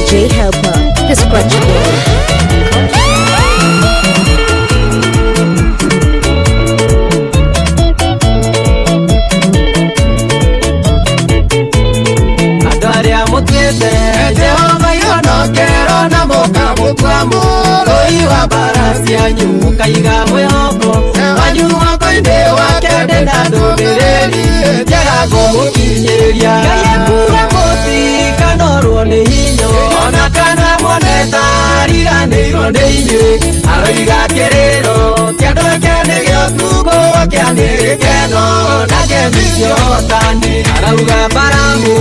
DJ Helper, the Scratch Boy. Jehova yono kero na moka mutwamo Loiwa barasi anyu kaiga mwehoko Wanyu wako inde wakende na dobereri Jagago mukinyeria Gaye kura moti kanorwo ni hinyo Ona kana moneta riga ni ironde inye Aroiga kerero Kiando kene gyotugo wakiane keno Nage misio otani Arauga baramu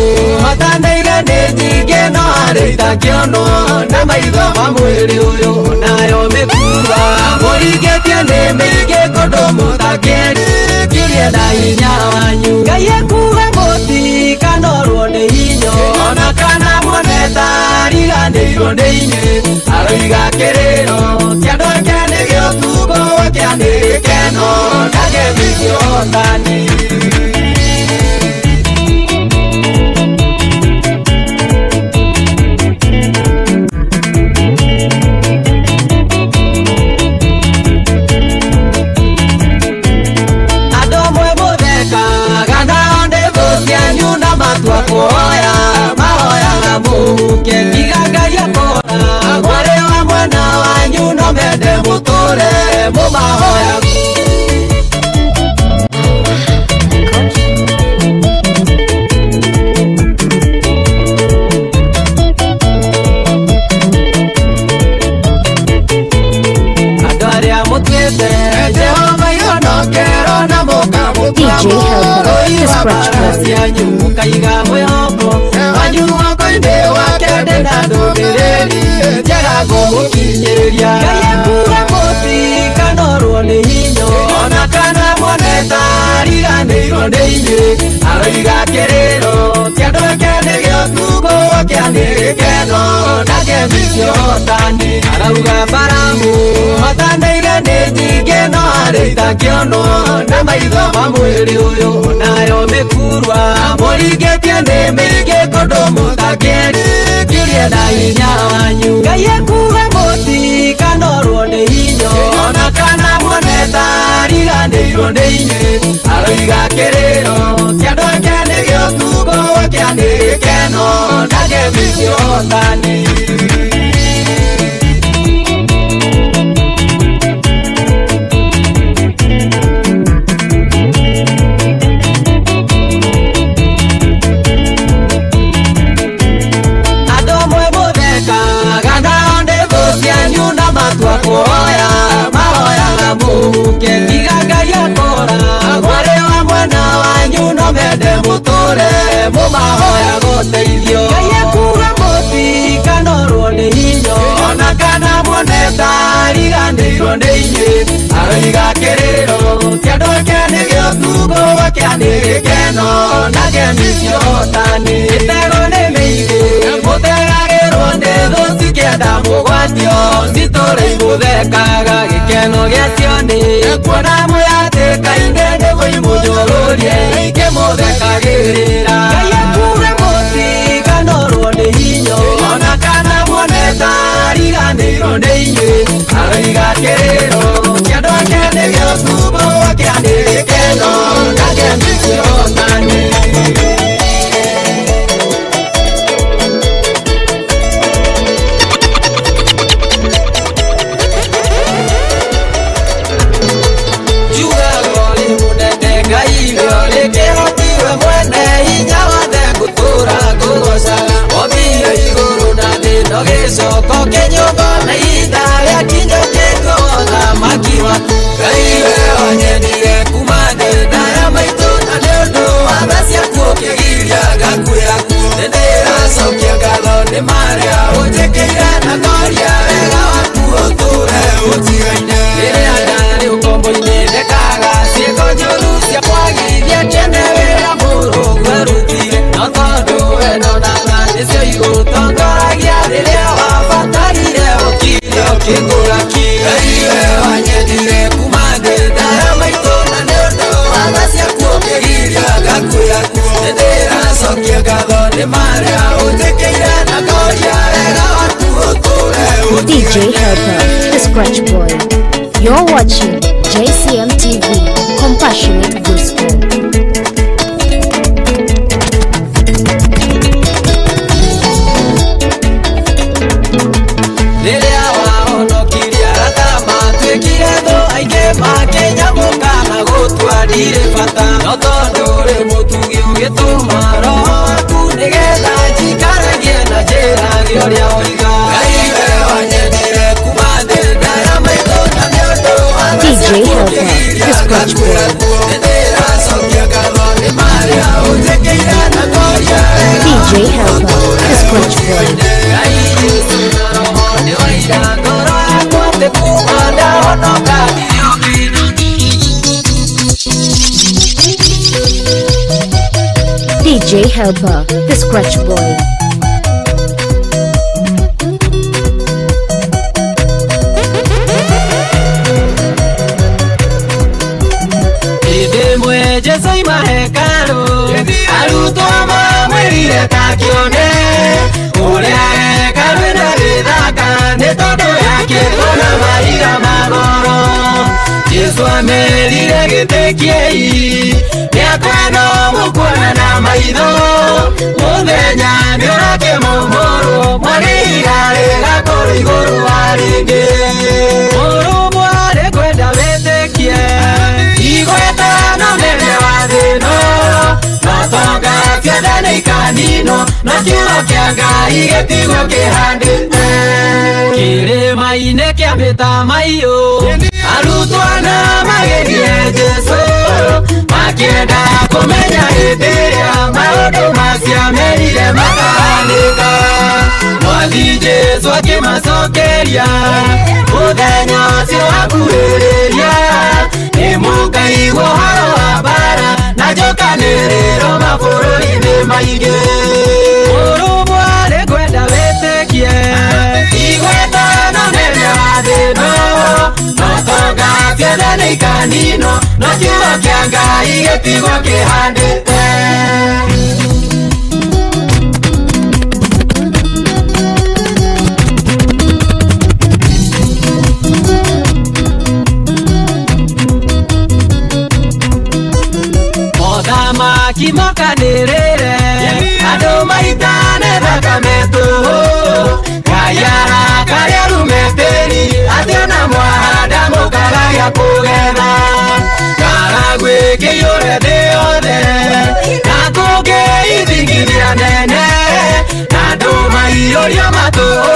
Otane Nijige no arita kiono na maitho mamwiri uyu nayo mikura Morige tiene mige kodo mutakeri Kirie na hinya wanyu Gaye kuwe moti kanorwo ni hinyo Ona kana moneta riga ni ironde inye Aroiga kerero Kiando kene gyotugo wakiane keno Nage misio otani Kuoya, maoya na muke Kigaga ya kora Wale wa mwena wanyu no mende mutore Mumahoya Adoria mutwete Jehova yono kero na muka DJ Helper, the Scratch Boy. Kaiga mwehoko Wanyu wako inde wakende na dobereri Jagago mukinyeria Gaye kura moti kanorwo ni hinyo Ona kana moneta riga ni ironde inye Aroiga kerero Kiando kene gyotugo wakiane keno Nage misio otani Arauga baramu Otaneire nijige no arita kiono Na maitho mamwiri uyu nayo mikurwa Morige tiene mige kodo mutakeri Kirie na hinya wanyu Gaye kuwe moti kanorwo ni hinyo Ona kana moneta riga ni ironde inye Aroiga kerero Kiando kene gyotugo wakiane keno Nage misio otani Kuoya, maoya na muke Kigaga ya kora Wale wa mwena wanyu no mende mutore Mumahoya goteithio Gaye kura moti kanorwo ni hinyo Ona kana moneta riga ni ironde inye Aroiga kerero Kiando kene gyotugo wakiane keno Nage misio otani Itego ni meige Mutegagirwo ni thuci kienda mugwatio Zitore imuthekaga gikeno gĩacio nĩ Kuona mwĩhatĩka-inĩ nĩguo imũnyũrũrie Ikĩmũthekagĩrĩra Gaye kuwe moti kanorwo nĩ hinyo Ona kana moneta riga nĩ ironde inye Aroiga kerero Kiando kene gyotugo wakiane keno Nage misio otani Soko kenyongo na ida ya kinyo keko na makiwa Kaiwe wanyendire kumande na ya maito na neondo Abasia kuokegiria gaku yaku Nendera sokia galo ni maria Ujekeira na goria Ega waku oture utigaine Nire adari ukombo inene kaga Sieko nyoru sia kwagithia Chene wera muru kwerutire Notondo eno na Nisio igutongoragia Riria wabatarire ukire ukigura kire Kaiwe wanyendire kumande Dara maito na neondo Abasia kuokegiria gaku yaku Nendera sokia galo ni maria Ujekeira na goria Ega Scratch Boy. You're watching JCM TV, Compassionate Gospel. DJ Helper, the Scratch Boy. DJ Helper, the Scratch Boy. DJ Helper, the Scratch Boy. Soy mahekano aruto amamwirire takione uria hekano na githaka ni tondu yake ona maira magoro Jesu amerire gitikiei niakweno mukuona na maitho muthenya niurake mumuru mwarira rigakoro iguru waringi murumwa rikwenda witikie igweta no nene kanino na kiugo kia Ngai gĩtigwo kĩhandĩte kĩrĩma-inĩ kĩa mĩtamaiyũ arutwo na magĩthiĩ Jesũ makĩenda kũmenya hĩndĩ ĩrĩa maũndũ macio merire makahanĩka mwathi Jesũ akĩmacokeria mũthenya ũcio wakuhĩrĩria nĩmũkaigua ũhoro wa mbara na njokanĩrĩro mabũrũri-inĩ maingĩ mũrũmwo arĩkwenda wĩtĩkie igweta no nene wa thĩ ĩno no tonga ciothe nĩ ikanino no kiugo kĩa Ngai gĩtigwo kĩhandĩte kimokanĩrĩre andũ maitane thakame tũhũ kayara karĩa rumetĩri atĩ ona mwahanda mũkaragia kũgetha karagwĩ kĩiyũre thĩ yothe na kũngĩithingithia nene na andũ maiyũrio matũhũ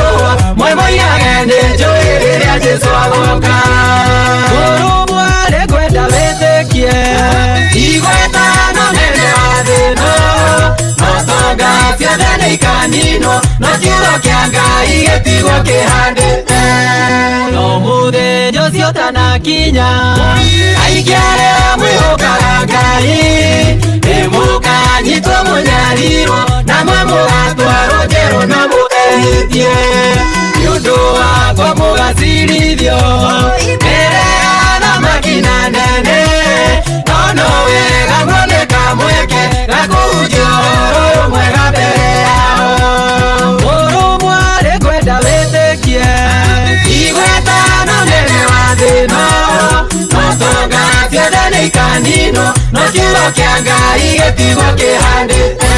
moimoiage nĩ njũĩ rĩrĩa Jesũ agoka mũrũmwo arĩkwenda wĩtĩkie igweta no nene wa thĩ ĩno no tonga ciothe nĩ ikanino no kiugo kĩa Ngai gĩtigwo kĩhandĩte no mũthenya ũcio ũtanakinya aingĩ arĩa mwĩhũkaga Ngai nĩmũkanyitwo mũnyarirwo namwe mũgatwarwo njerũ na mũehĩtie nĩ ũndũ wakwa mũgacirithio mbere ya thamaki na nene no wega mwoneka mweke gakũhunjia ũhoro ũyũ mwega mbere yao mũrũmwo arĩkwenda wĩtĩkie igweta no nene wa thĩ ĩno no tonga ciothe nĩ ikanino no kiugo kĩa Ngai gĩtigwo kĩhandĩte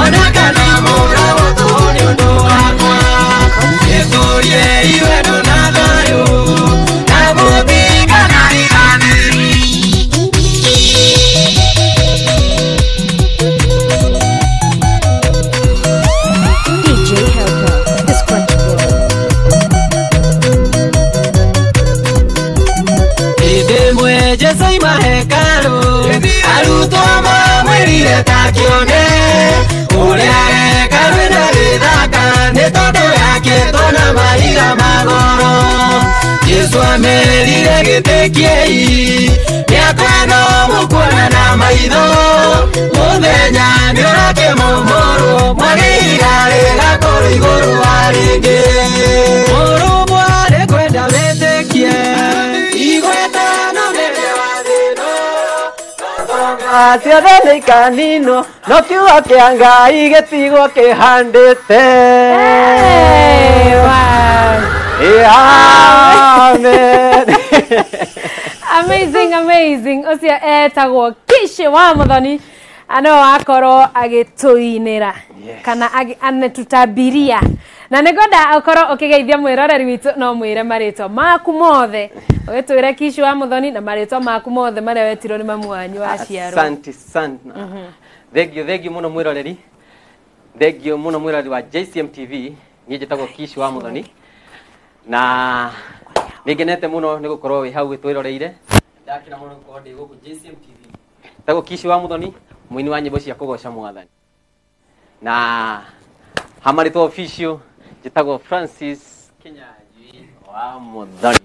ona kana mũra gũtũ nĩ ũndũ wakwa gĩtũrie iwendo na thayũ na gũthikana iganĩri DJ Helper, the Scratch Boy. Idemwe Jesũ ima hekarũ arutwo mamwĩrire takione uria hekarũ na gĩthaka nĩ tondũ yakĩtwo na mahiga magoro Jesũ amerire gĩtĩkiei nĩakwenda mũkuona na maitho muthenya ni rake momoro mwagira rega kuru iguru waringi murumwa ni kwenda witikie igweta no mende wathino ciothe nĩ ikanino no kiugo kĩa Ngai gĩtigwo kĩhandĩte. Amen. Amazing, amazing. Ucio etagwo Kishi wa Muthoni ano akorwo agituinira kana anetutabiria na nigoda akorwo ukigeithia mwiroreri witu no mwire maritwa maku mothe ugitwira Kishi wa Muthoni na maritwa maku mothe maria wetirwo ni mamu wanyu aciarwo. Asante sana. Thegio muno mwiroreri. Thegio muno mwiroreri wa JCM TV. Niĩ njĩtagwo Kishi wa Muthoni na nigenete muno ni gukorwo wi hau gitwiroreire ndakina muno gukorwo ndi guku JCM TV. Njĩtagwo Kishi wa Muthoni muini wa nyimbo cia kugoca Mwathani na hamarĩtwo official njĩtagwo Francis Kinyanjui wa Muthoni.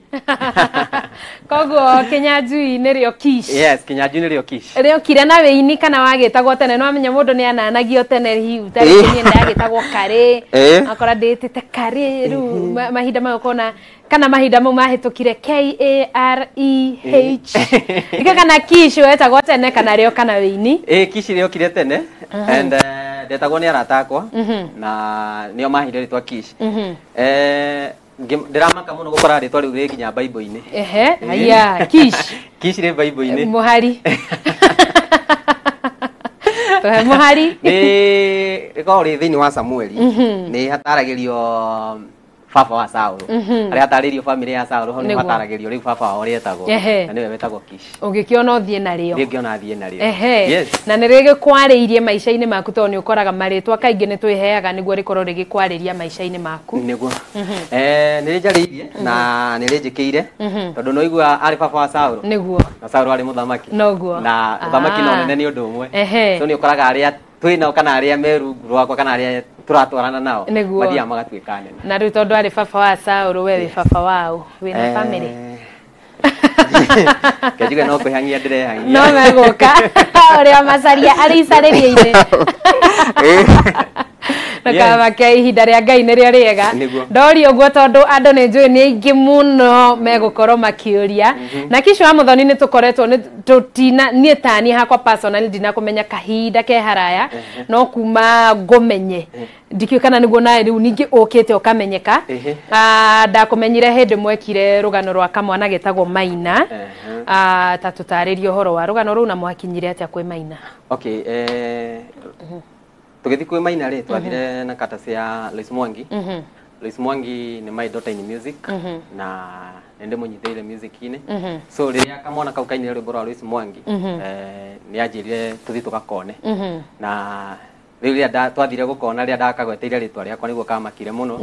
Koguo Kinyanjui nĩrĩo Kishi. Yes, Kinyanjui nĩrĩo Kishi. Rĩo kire na wĩini kana wagĩtagwo tene no amenya mũndũ nĩ ananagio tene hiu tarĩ niĩ ndagĩtagwo Karĩ akora ndĩtĩte Karĩ rĩu mahinda mayo kona kana mahinda mau mahĩtũkire KAREH ika kana Kishi wetagwo tene kana rĩo kana wĩini. Kishi rĩo kire tene and ndetagwo nĩ arata akwa na nĩo mahire rĩtwa Kishi. Ndiramaka muno gukora ritwa riu rikinya Bible-ini. Aya Kishi. Kishi ri Bible-ini. Muhari. Muhari. Ni ko ri thini wa Samueli. Ni hataragirio baba wa Saũlũ. Ari hataririo family ya Saũlũ ho ni hataragirio riu baba wa rietagwo. Na niwe wetagwo Kishi. Ũngĩkĩona ũthiĩ narĩo. Ngiona thiĩ narĩo. Yes. Na nĩ rĩgĩkwarĩirie maica-inĩ maku tondũ nĩ ũkoraga marĩtwa kaingĩ nĩ twĩheaga nĩguo rĩkorwo rĩgĩkwarĩria maica-inĩ maku. Nĩguo. Nĩ rĩnjarĩirie na nĩ rĩnjĩkĩire tondũ no igua arĩ baba wa Saũlũ. Nĩguo. Na Saũlũ arĩ mũthamaki. Noguo. Na mũthamaki no nene nĩ ũndũ ũmwe. So nĩ ũkoraga arĩa twĩnao kana arĩa merungu rwakwa kana arĩa turatwarana nao mathiaga magatuĩka nene. Na rĩu tondũ arĩ baba wa Saũlũ we wĩ baba wao wĩna family. Kajuga no kũhangia ndĩrehangia. No megũka ũrĩa macaria arĩ icarĩria-inĩ. Nakaba kia ihinda rĩa Ngai nĩrĩo rĩega. Ndori ũguo tondũ andũ nĩ njũĩ nĩ aingĩ mũno megũkorwo makĩũria. Na Kishi wa Muthoni nĩ tũkoretwo niĩ tani hakwa personally ndinakũmenya kahinda ke haraya no kuma ngũmenye ndikio kana nĩguo nawe rĩu ningĩ ũkĩte ũkamenyeka. Ndakũmenyire hĩndĩ mwekire rũgano rwa kamwana getagwo Maina. Ta tũtarĩrie ũhoro wa rũgano rũu na mwakinyire atĩa kwĩ Maina. Okay, tugithi kwĩ Maina rĩ twathire na kata cia Lois Mwangi. Lois Mwangi nĩ my daughter in music na nende mũnyitĩire music-inĩ. So rĩrĩa kamwana kau kainire rwĩmbo rwa Lois Mwangi nĩ anjĩrire tũthi tũgakone na rĩu rĩrĩa twathire gũkona rĩrĩa ndakagweteire rĩtwa rĩakwa nĩguo kamakire mũno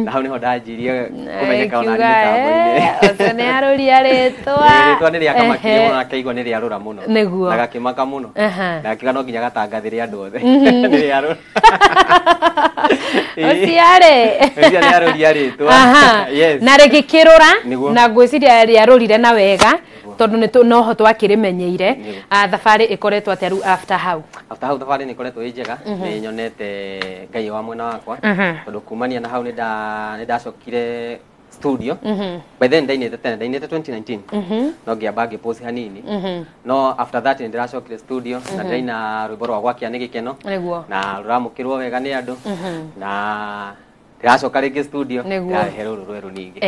na hau nĩho ndanjirie kũmenyeka ona mĩtambo-inĩ. Ũcio nĩ arũria rĩtwa. Rĩtwa nĩ rĩakamakire mũno na kaigua nĩ rĩarũra mũno na gakĩmaka mũno na akiuga no nginya gatangathĩre andũ othe nĩ rĩarũra. Ũcio nĩ arũria rĩtwa. Na rĩgĩkĩrũra na ngwĩciria rĩarũrire na wega tondũ noho twakĩrĩmenyeire. Thabarĩ ĩkoretwo atĩa rĩu after hau thabarĩ nĩ ĩkoretwo ĩ njega nĩ nyonete Ngai wa mwena wakwa tondũ kumania na hau nĩ ndacokire studio. By then ndainĩte tene ndainĩte 2019 no ngĩamba ngĩpost hanini no after that nĩ ndĩracokire studio na ndaina rwĩmbo rwa gwakia nĩ gĩkeno na rũramũkĩrwo wega nĩ andũ na ndĩracoka rĩngĩ studio ndahe rũrũ rwerũ ningĩ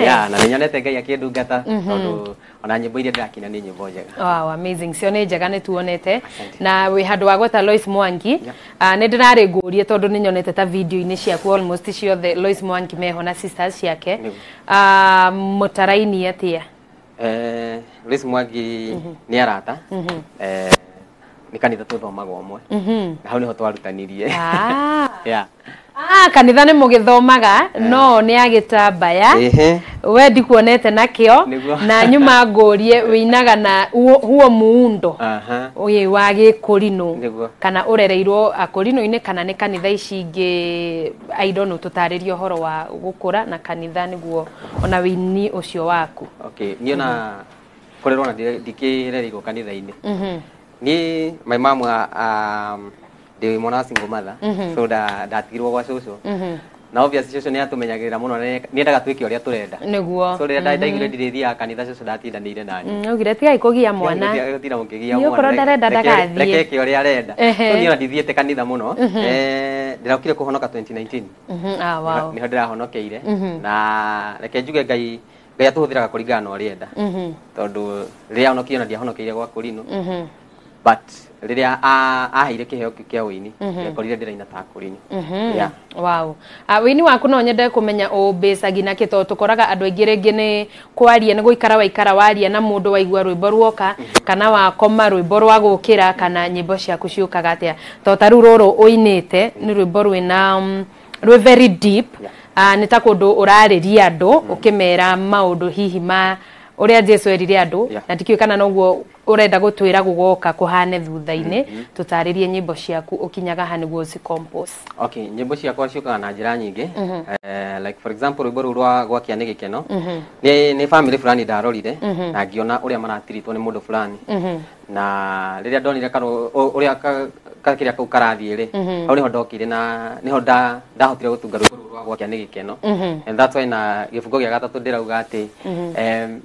na nĩ nyonete Ngai akĩndungata tondũ ona nyĩmbo iria ndĩrakina nĩ nyĩmbo njega. Wow, amazing. Cio nĩ njega nĩ tuonete na wĩ handũ wa gweta Lois Mwangi nĩ ndĩrarĩ ngũrie tondũ nĩ nyonete ta video-inĩ ciaku almost ciothe Lois Mwangi meho na sisters ciake. Mũtaraini atĩa? Lois Mwangi nĩ arata nĩ kanitha tũthomaga ũmwe na hau nĩho twarutanirie. Kanitha nĩ mũgĩthomaga no nĩ agĩtambaya we ndikuonete nakĩo na nyuma ngũrie wĩinaga na huo muundo ũyũ wa gĩkũrinũ kana ũrereirwo akũrinũ-inĩ kana nĩ kanitha ici ingĩ I don't know tũtarĩrie ũhoro wa gũkũra na kanitha nĩguo ona wĩini ũcio waku. Okay, niĩ ona kũrerwo na ndikĩrereirwo kanitha-inĩ Ni my mom ndi mwana single mother so ndatigirwo gwa cucu na obviously cucu ni atumenyagira muno ni endaga twike uria turenda niguo so renda ndaigire ndirithia kanitha cucu ndatindanire nani ugire tigai kugia mwana gutira mukigia mwana ukoro ndarenda ndagathie rekeke uria arenda so ni ndithiete kanitha muno ndiraukire kuhonoka 2019 wow niho ndirahonokeire na reke njuge Ngai atuhuthiraga kuringana na uria enda tondu riria honokire na ndiahonokeire gwa kurino but riria aheire kiheo kia wini ngekorire ndiraina ta kurino yeah wow wini waku no nyende kumenya ubesagi na kito tukoraga andu aingi ringi ni kwaria ni guikara waikara waria na mundu waigua rwimbo ruoka kana wakoma rwimbo rwa gukira kana nyimbo ciaku ciukaga atia to taru ruru uinite ni rwimbo rwina rwe very deep ni ta kundu urariria andu ukimera maundu hihi ma uria Jesu erire andu na tikio kana noguo urenda gutwira gugoka kuhane thutha-ini tutaririe nyimbo ciaku ukinyaga haniguo ci compose. Okay, nyimbo ciakwa ciukaga na njira nyingi like for example rwimbo rwa gwa kiane gikeno ni family fulani ndarorire na ngiona uria maratiritwo ni mundu fulani na riria ndonire karo uria kiria kau karathie ri au niho ndokire na niho ndahotire gutunga rwimbo rwa gwa kiane gikeno and that's why na gifungo gia gatatu ndirauga ati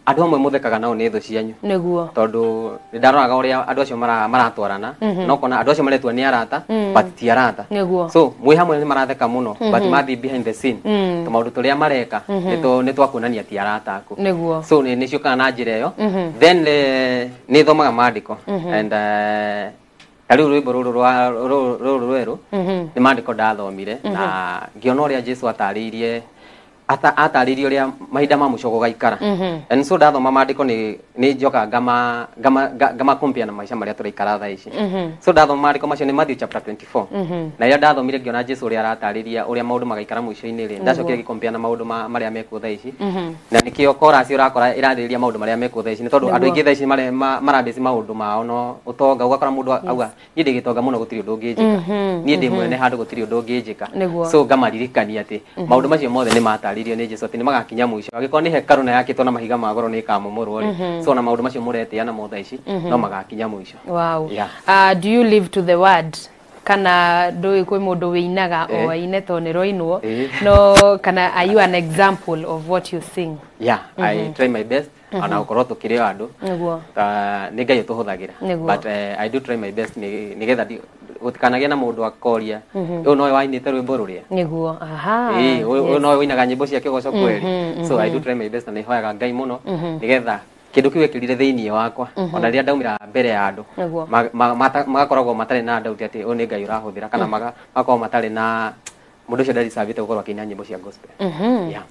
andu amwe muthekaga nao ni thu cianyu niguo tondu ndaroraga uria andu acio maratwarana no kona andu acio maretwa ni arata but ti arata so mwi hamwe ni maratheka muno but mathi behind the scene maundu turia mareka ni twakuonania ti arata aku so ni ciukaga na njira iyo then ni thomaga maandiko and kariu rwimbo ruru rweru ni maandiko ndathomire na ngiona uria Jesu ataririe ataririe uria mahinda ma muco gugaikara and so ndathoma maandiko ni njoka gama compare na maisha maria turaikara thaa ici so ndathoma maandiko macio ni Matthew chapter 24 na ria ndathomire ngiona Jesu uria aratariria uria maundu magaikara muico-ini ri ndacokire gikompare na maundu maria mekuo thaa ici na nikio chorus urakora iraririria maundu maria mekuo thaa ici ni tondu andu aingi thaa ici marabisi maundu mao no utonga ugakora mundu auga ni ndigitonga muno gutiri undu ngijika ni ndi mwene handu gutiri undu ngijika so ngamaririkania ati maundu macio mothe ni mataririo ni Jesu ati ni magakinya muico agikoni hekaru na yakitwo na mahiga magoro ni kamumurwo ri so na maundu macio muretia na mothe ici no magakinya muico. Wow. Do you live to the word kana do kwi mundu winaga o ine to ni roinwo no kana are you an example of what you sing? I try my best ana ukorwo tukirio andu ni Ngai tuhuthagira but I do try my best ni getha gutikanagia na mundu akoria uyu no wainite rwimbo ruria niguo uyu no winaga nyimbo cia kigoco kweli so I do try my best na ni hoyaga Ngai muno ni getha kindu kiu ekirire thiini wakwa ona riria ndaumira mbere ya andu magakoragwo matari na ndauti ati uyu ni Ngai urahuthira kana magakorwo matari na mundu cio ndarisavite gukorwo akina nyimbo cia gospel.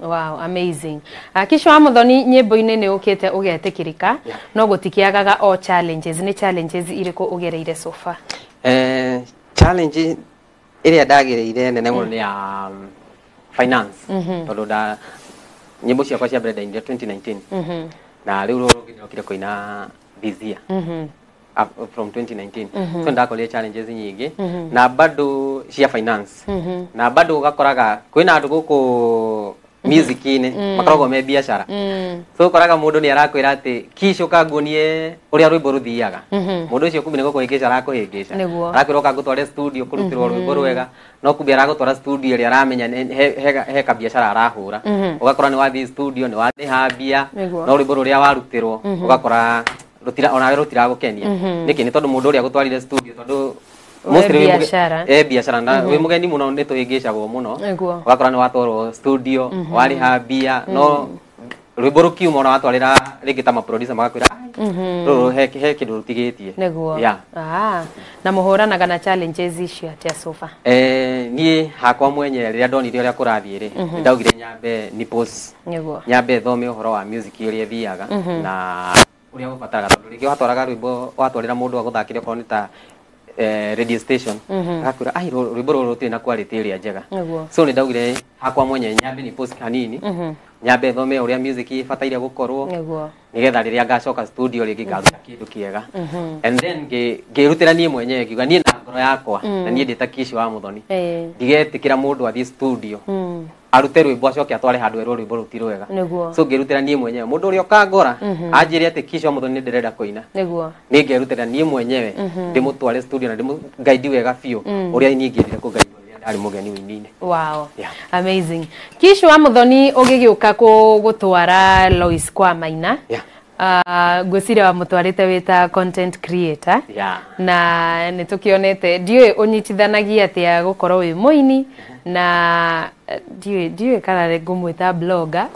Wow, amazing. Kisho wa muthoni nyimbo-ini ni ukite ugetikirika no gutikiagaga o challenges ni challenges iriku ugereire so far? Challenge iria ndagereire nene muno ni ya finance tondu nyimbo ciakwa cia mbere ndainire 2019 na riu rugire kuina bizia from 2019 so ndakorire challenges nyingi na bado cia finance na bado ugakoraga kwina andu guku music-ini makoragwo me biashara so ukoraga mundu ni arakwira ati kisho kangunie uria rwimbo ruthiaga mundu ucio kumbe niguo kuhingica arakuhingica arakwira ukangutware studio kurutirwo rwimbo rwega no kumbe aragutwara studio ria aramenya he ka biashara arahura ugakora ni wathi studio ni wathi hambia no rwimbo ruria warutirwo ugakora rutira gukenia niki ni tondu mundu uria gutwarire studio tondu biashara na we mugeni muno ni tuhingicagwo muno ugakora ni watwarwo studio warihambia no rwimbo rukiuma na watwarira ringi ta ma producer magakwira ruru he kindu rutigitie niguo na muhuranaga na challenges icio atia sofa? Nie hakwa mwenye riria ndonire uria kurathie ri ndaugire nyambe ni pause nyambe thome uhoro wa music uria thiaga na uria gubataraga tondu ringi watwaraga rwimbo watwarira mundu aguthakire korwo ni ta radio station akakwira ai rwimbo ruru rutiri na quality iria njega so ni ndaugire hakwa mwenye nyambe ni post hanini nyambe thome uria music ibataire gukorwo nigetha riria ngacoka studio ringi ngaruta kindu kiega and then ngirutira nie mwenye ngiuga nie na ngoro yakwa na nie ndita Kishi wa Muthoni ndigetikira mundu athie studio arute rwimbo acoke atware handu ero rwimbo rutirwega Niguo. so ngirutira nie mwenyewe mundu uria ukangora anjire ati Kish wa Muthoni ndirenda kuina Niguo. ningirutira nie mwenyewe ndimutware studio na ndimugaidi wega biu uria nie ngirire kugaidi ari mugeni winine. Wow. Yeah. Amazing. Kish wa Muthoni ugigiuka gutwara Lois kwa Maina. Yeah. Gwiciria wa mutwarite wita content creator. Yeah. Na nitukionete ndiwe unyitithanagia atia gukorwo wi muini na ndiwe kana ngumwita blogger.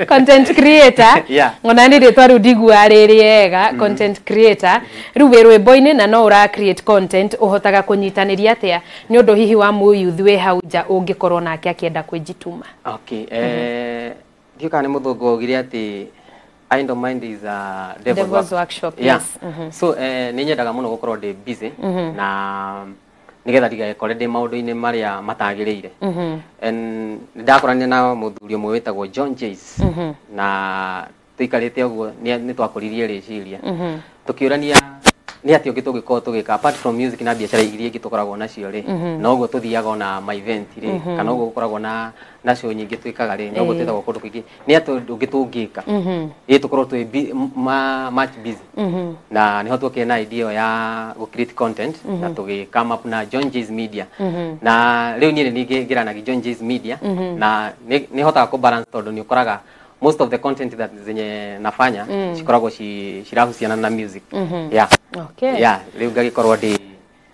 Content creator. Yeah. Ona ndi ritwa ru ndigua ririega content creator. Ru wi rwimbo-ini na no ura create content uhotaga kunyitaniria atia ni undu hihi wa muyuthi we hau nja ungikorwo nake akienda kwijituma. Okay. Ndiuka ni muthungu ogire ati idle mind is a devil's workshop. Yeah. Yes. So ni nyendaga muno gukorwo ndi busy na nigetha ndigakore ndi maundu-ini maria matagiriire. And ndakorania na muthuri umwe witagwo John Jace na tuikarite uguo ni twakuririe riciria tukiurania ni ati ungi tugikorwo tugika apart from music na biacara iria ingi tukoragwo nacio ri na uguo tuthiaga na ma event ri kana uguo gukoragwo na show nyingi twikaga ri na uguo twitagwo kundu kwingi ni ati ungi tungika tukorwo twi much busy na niho tuke na idea ya go create content na tugi come up na John Jace Media na riu ni ngiranagia John Jace Media na ni hotaga ku balance tondu ni ukoraga most of the content that zenye nafanya cikoragwo cirahusiana na music. Yeah. Okay. Yeah, riu ngagikorwo ndi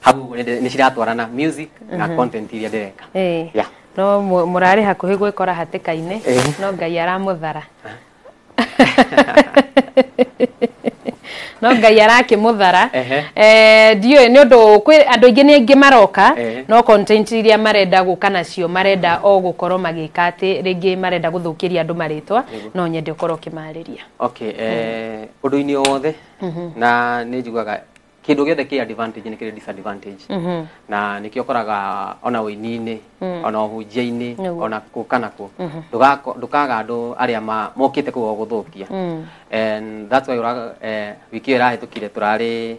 habu ni ciratwarana music na content iria ndireka. Yeah. No murari hakuhi gwikora hatikaine no Ngai aramuthara. No Ngai arakimuthara. Ndiwe ni undu kwi andu ingi ni ingi maroka no content iria marenda guka nacio marenda o gukorwo magika ati ringi marenda guthukiria andu maritwa no nyende ukorwo kimariria. Okay. Undu-ini wothe na ni njugaga kindu giothe ki advantage ni kiri disadvantage na nikio koraga ona wini-ini ona uhunjia-ini ona kukana ku ndukaga andu aria mokite kugo guthukia and that's why wiki ira hitukire turari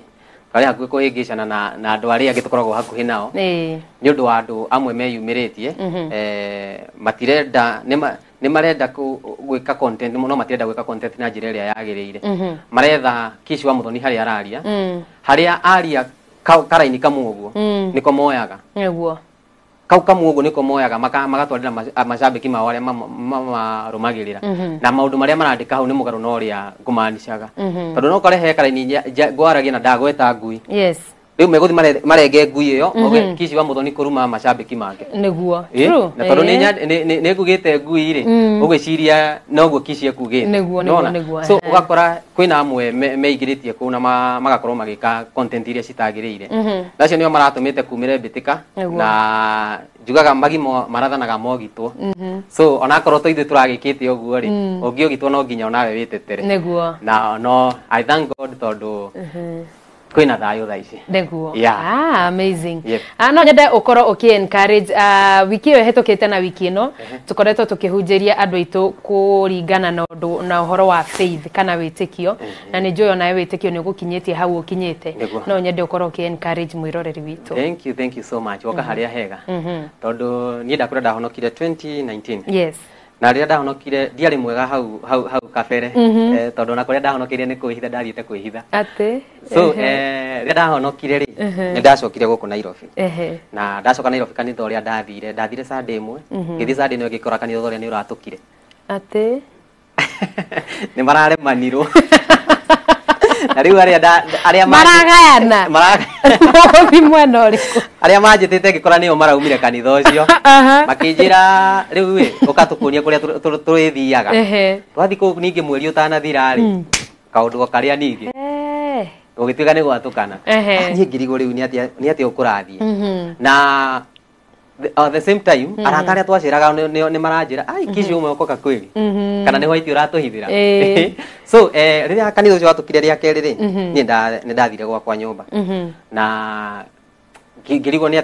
hakuhi kuhingicana na andu aria angi tukoragwo hakuhi nao ni undu wa andu amwe meyumiritie matirenda ni marenda gwika content muno matirenda gwika content na njira iria yagirire maretha Kish wa Muthoni haria araria haria aria karaini kamuguo niko moyaga Niguo. Kau kamuguo niko moyaga magatwarira mashabiki mao aria marumagirira na maundu maria marandika hau ni mugaru no ria ngumanicaga tondu no kore he karaini ngwaragia na ndagweta ngui. Yes. Riu meguthi marenge ngui iyo Kish wa Muthoni kuruma mashabiki make Niguo. True. Na tondu ni ngugite ngui ri ugiciria noguo Kish ekugite. Niguo. So ugakora kwina amwe meigiritie ku na magakorwo magika content iria citagiriire nacio nio maratumite kumire bitika na njugaga magimo marathanaga mogitwo so ona korwo toithe turagikite uguo ri ungiogitwo no nginya onawe witetere. Niguo. Na no I thank God tondu kwina thayo thaici. Niguo. Yeah. Amazing. Yep. No nyende ukorwo encourage wiki iyo hetukite na wiki ino tukoretwo tukihunjiria andu aitu kuringana na undu na uhoro wa faith kana witikio na ni njuyo nawe witikio ni gukinyitie hau ukinyite no nyende ukorwo encourage mwiroreri witu. Thank you so much waka haria hega tondu ni ndakura ndahonokire 2019. Yes. Na ria ndahonokire ndiari mwega hau kabere tondu na kuria ndahonokire ni kuhitha ndathiite kuhitha ate so ria ndahonokire ri ni ndacokire guku Nairobi na ndacoka Nairobi kanitha uria ndathire Sunday imwe ngithii Sunday no ngikora kanitha uria ni uratukire ate ni mararemanirwo na riu aria maragayana mothi mwena uriku aria manjitite ngikora nio maraumire kanitha ucio makinjira riu we ukatukunia kuria turithiaga twathi ku ningi mweri utanathira ri kaundu karia ningi ugituika ni gwatukana ni ngirigo riu ni ati ukurathie na at the same time arata aria twaciraga ni maranjira ai Kish umwe ukoka kweli kana ni white uratuhithira so riria kanitha ucio watukire ria keri ri ni ndathire gwakwa nyumba na ngirigo ni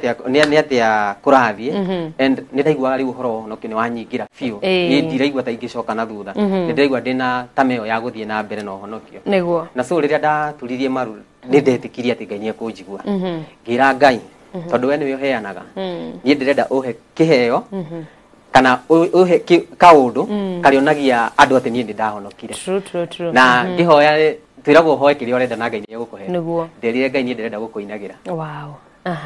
atia kurathie and ni ndaigua riu uhoro no kini wanyingira fiu ni ndiraigua ta ingicoka na thutha ni ndaigua ndina tameo ya guthie na mbere no honokio Niguo. na so riria ndaturirie maru ni ndetikiria ati Ngai ni kunjigua ngira Ngai tondu we niwe uheanaga nie ndirenda uhe kiheo kana uhe kaundu karionagia andu ati nie ndahonokire true na ngihoya twiragwo hoe kiria urenda na Ngai ni egukuhe ndirire Ngai nie ndirenda gukuinagira wow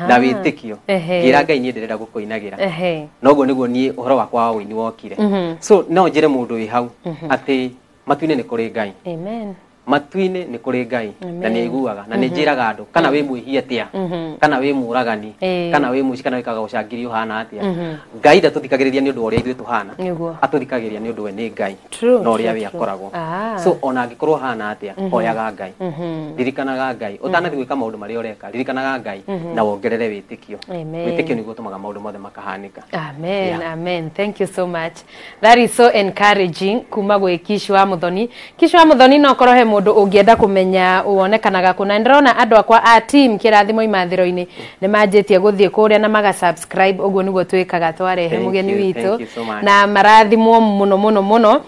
na witikio ngira Ngai nie ndirenda gukuinagira noguo niguo nie uhoro wakwa wa wini wokire so no njire mundu wi hau ati matuine ni kuri Ngai amen matuine ni kuri Ngai na ni iguaga na ni njiraga andu kana wi mwihia atia kana wi muragani kana wi muci kana wikaga ucangirio hana atia Ngai ndatuthikagiriria ni undu uria ithu tuhana atuthikagiriria ni undu we ni Ngai no uria we akoragwo so ona angikorwo hana atia oyaga Ngai ririkanaga Ngai utanathi gwika maundu maria ureka ririkanaga Ngai na wongerere witikio witikio niguo tumaga maundu mothe makahanika amen thank you so much that is so encouraging kuma gwe Kishu wa Muthoni no korohe mundu ungienda kumenya uonekanaga kuna ndirona andu akwa a team kirathimo imathiro-ini ni manjitie guthie kuria na maga subscribe uguo niguo twikaga twarehe mugeni witu na marathimo muno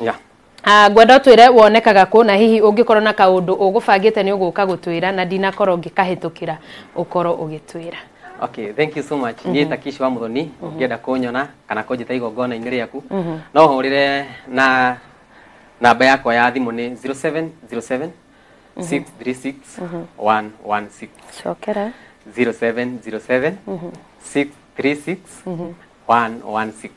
gwenda twire wonekaga ku na hihi ungikorwo na kaundu ugubangite ni uguka gutwira na ndinakorwo ngikahitukira ukorwo ugitwira. Okay, thank you so much. Niĩ ta Kishu wa Muthoni ungienda kunyona kana kunjita igongona-inĩ rĩaku no hurire na namba yakwa ya thimu ni 0707 636 116 Chokera 0707 636 116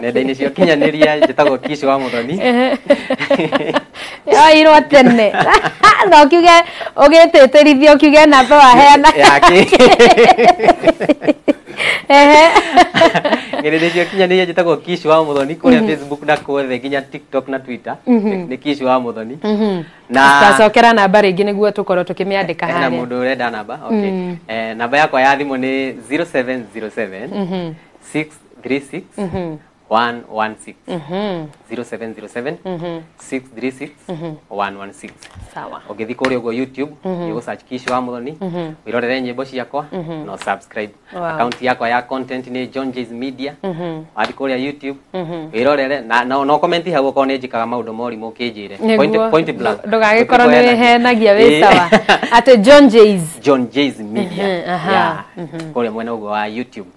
nenda-inĩ cio kinyanĩria njĩtagwo Kishu wa Muthoni irwo tene no kiuge ugitĩtĩrithio kiuge namba waheana nenda-inĩ cio kinyanĩria njĩtagwo Kishu wa Muthoni kuria Facebook na kuothe nginya TikTok na Twitter ni Kishu wa Muthoni na tacokera namba rĩngĩ nĩguo tukorwo tukĩmĩandĩka harĩa na mũndũ ũrenda namba okay namba yakwa ya thimũ ni 0707 636 116 0707 636 116 sawa ugithi kuria ugo YouTube you search Kishu wa Muthoni wirorere nyimbo ciakwa no subscribe account yakwa ya content ni John J's Media wathi kuria YouTube wirorere na no comment hau ko ne njikaga maundu mori mukinjire point blank ndugagikorwo ni henagia wi sawa ate John J's Media yeah kuria mwena ugo wa YouTube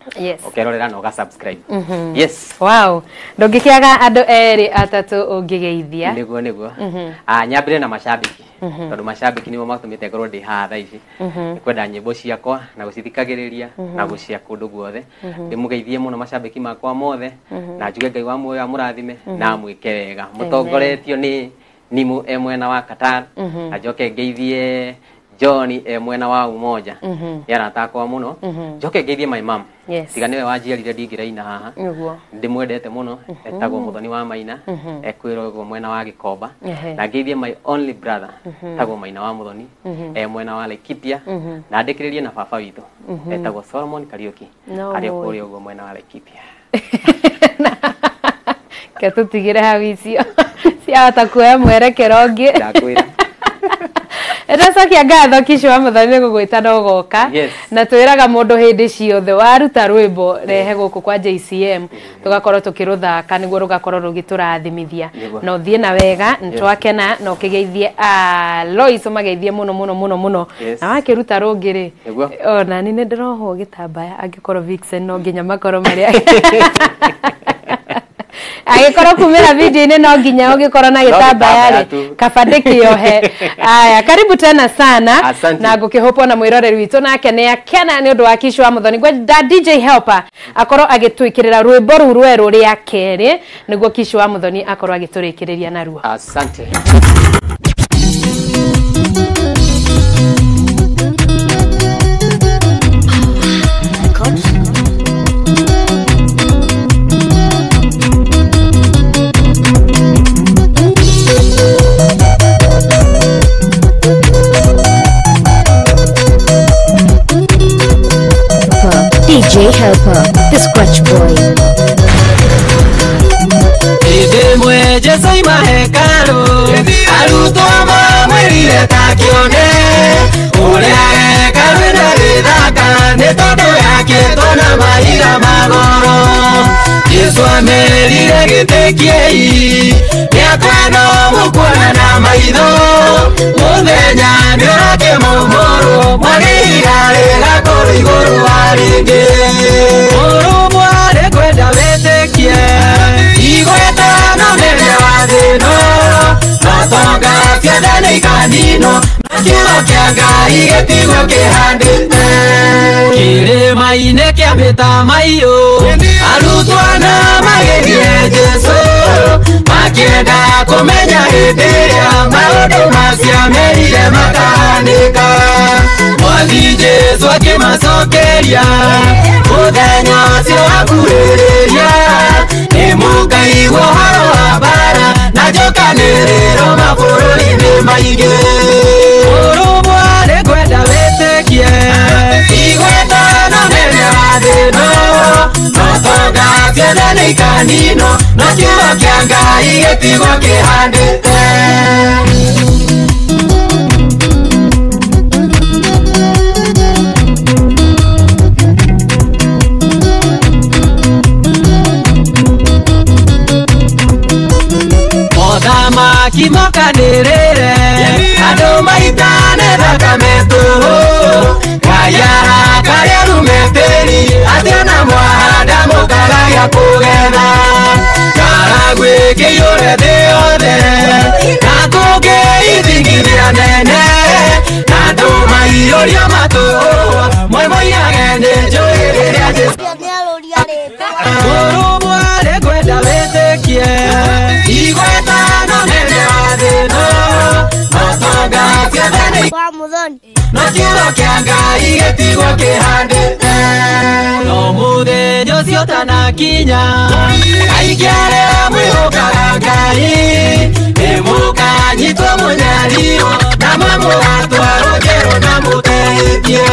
ukerorera no ga subscribe yes wow ndungikiaga andu eri atatu ungigeithia niguo nyambire na mashabiki tondu mashabiki niwo matumite ngorwo ndi haha thaa ici kwenda nyimbo ciakwa na gucithikagiriria na gucia kundu guothe ndimugeithie muno mashabiki makwa mothe na njuge Ngai wa muoyo amurathime na mwike wega mutongoretio ni Nimu mwena wa Qatar na njoke ngeithie John mwena wa Umoja yaratakwa muno njoke ngeithie my mom tiga niwe wanjiarire ndingiraina haha ndimwendete muno etagwo Muthoni wa Maina ekwirwo mwena wa Gikomba na ngeithie my only brother etagwo Maina wa Muthoni mwena wa Laikipia na ndikiririe na baba witu etagwo Solomon Kariuki aria kuri ugo mwena wa Laikipia ketutigire hau icio ciahota kuoya mwerekero ũngĩ ndakwira Ndacokia ngatho Kishu wa Muthoni gugwita no goka na twiraga mundu hindi ciothe waruta rwimbo rehe guku kwa JCM tugakorwo tukiruthaka niguo rugakorwo rugiturathimithia no thie na wega ntwakena no kigeithie Lois mageithie muno na wakiruta rungiri ona ni ndiroho gitambaya angikorwo Vixen no nginya makoro maria agikorwo kumira video-ini no nginya ugikorwo na gitambaya kabande kiohe aya karibu tena sana na ngukihopa na mwiroreri witu nake ni akena ni undu wa Kishu wa Muthoni gwenda DJ Helper akorwo agitwikirira rwimbo ru rweru ria keri niguo Kishu wa Muthoni akorwo agiturikiriria naruo asante DJ Helper, the Scratch Boy. Idemwe Jesu imahekalu aruto mamwirire takione uria hekalu na rithaka ni tondu yake tona mahiga magoro Jesu amerire gitikiei niakweno mukuona na maitho muthenya ni urake maumoro mwagiga rega kuri iguru waringi urumware kwenda witikie igwetana nene wathino notonga ciendane ikanino kiugo kia Ngai gĩtigwo kĩhandĩte kĩrĩma-inĩ kĩa mĩtamaiyũ arutwo na magĩthiĩ Jesũ makĩenda kũmenya hĩndĩ ĩrĩa maũndũ maciamerire makahanĩka mwathi Jesũ akĩmacokeria mũthenya ũcio wakuhĩrĩria nĩmũkaigua ũhoro wa mbara na njũkanĩrĩro mabũrũri-inĩ maingĩ urumware kwenda wĩtĩkie igwetana nene wathĩno notonga ciendane ikanino no kiugo kia Ngai gĩtigwo kĩhandĩte mothamaki mokanĩrĩre andũ maitane thakame tũhũ Ngai arakaria rumĩtĩri atĩ ona mwahanda mũkagaya kũgetha ng'aragu ĩkĩiyũre thĩ yothe na kũngĩ ithingithia nene na andũ maiyũrio matũhũ moimoiage nĩ njũĩ rĩrĩa Jesũ urumware kwenda wĩtĩkie igwetana nene wathĩno notonga ciendane no kiugo kia Ngai gĩtigwo kĩhandĩte no mũthenya ũcio ũtanakinya aingĩ arĩa mwĩhũkaga Ngai nĩmũkanyitwo mũnyario na mũgatwarwo njerũ na mũtehĩtie